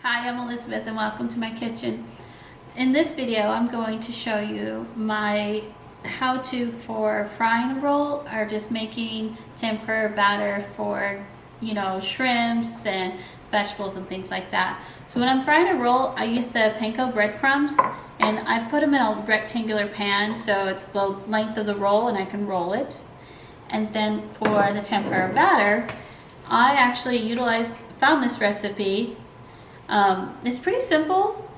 Hi, I'm Elizabeth and welcome to my kitchen. In this video, I'm going to show you my how-to for frying a roll or just making tempura batter for, shrimps and vegetables and things like that. So when I'm frying a roll, I use the Panko breadcrumbs and I put them in a rectangular pan so it's the length of the roll and I can roll it. And then for the tempura batter, I actually found this recipe. It's pretty simple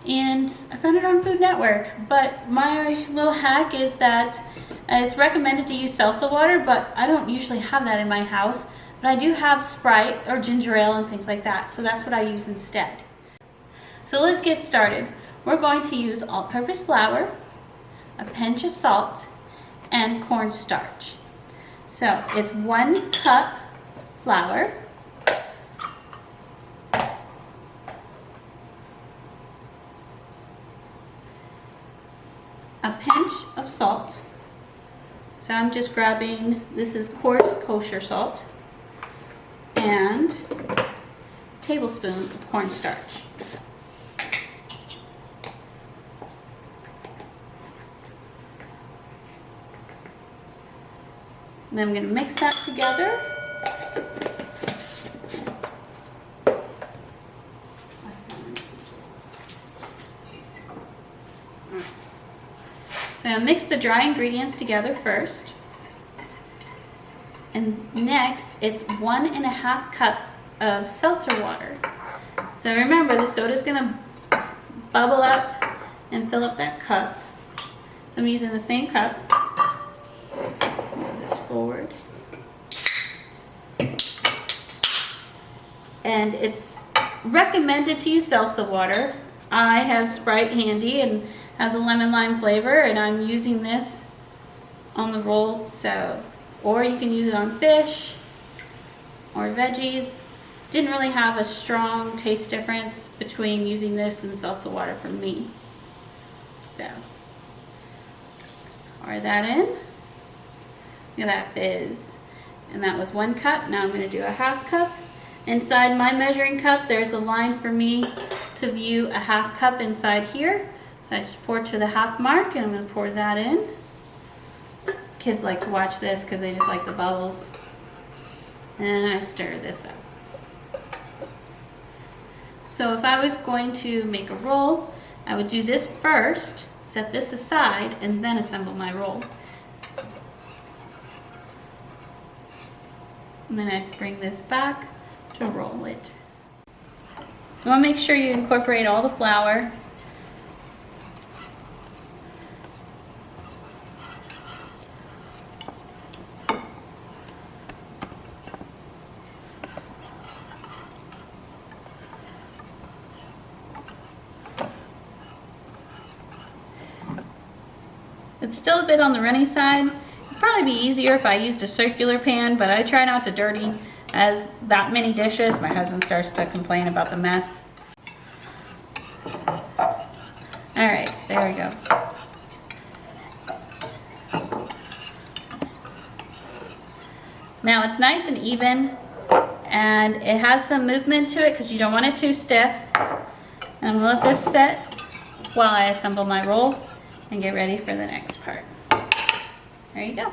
and I found it on Food Network, but my little hack is that it's recommended to use Seltzer Water, but I don't usually have that in my house, but I do have Sprite or ginger ale and things like that, so that's what I use instead. So let's get started. We're going to use all-purpose flour, a pinch of salt, and cornstarch. So it's 1 cup flour, a pinch of salt. So I'm just grabbing, this is coarse kosher salt, and a tablespoon of cornstarch. And then I'm going to mix that together. So I'm going to mix the dry ingredients together first. And next, it's 1.5 cups of seltzer water. So remember, the soda is going to bubble up and fill up that cup. So I'm using the same cup. Move this forward. And it's recommended to use seltzer water. I have Sprite handy and has a lemon lime flavor, and I'm using this on the roll. So, or you can use it on fish or veggies. Didn't really have a strong taste difference between using this and salsa water for me. So, pour that in. Look at that fizz. And that was 1 cup. Now I'm going to do a 1/2 cup. Inside my measuring cup, there's a line for me to view a 1/2 cup inside here. So I just pour to the 1/2 mark, and I'm going to pour that in. Kids like to watch this because they just like the bubbles. And I stir this up. So if I was going to make a roll, I would do this first, set this aside, and then assemble my roll. And then I'd bring this back to roll it. You want to make sure you incorporate all the flour. It's still a bit on the runny side. It'd probably be easier if I used a circular pan, but I try not to dirty as that many dishes. My husband starts to complain about the mess. All right, there we go. Now it's nice and even, and it has some movement to it because you don't want it too stiff. And I'm gonna let this set while I assemble my roll and get ready for the next part. There you go.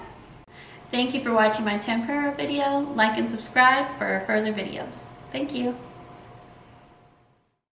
Thank you for watching my tempura video. Like and subscribe for further videos. Thank you.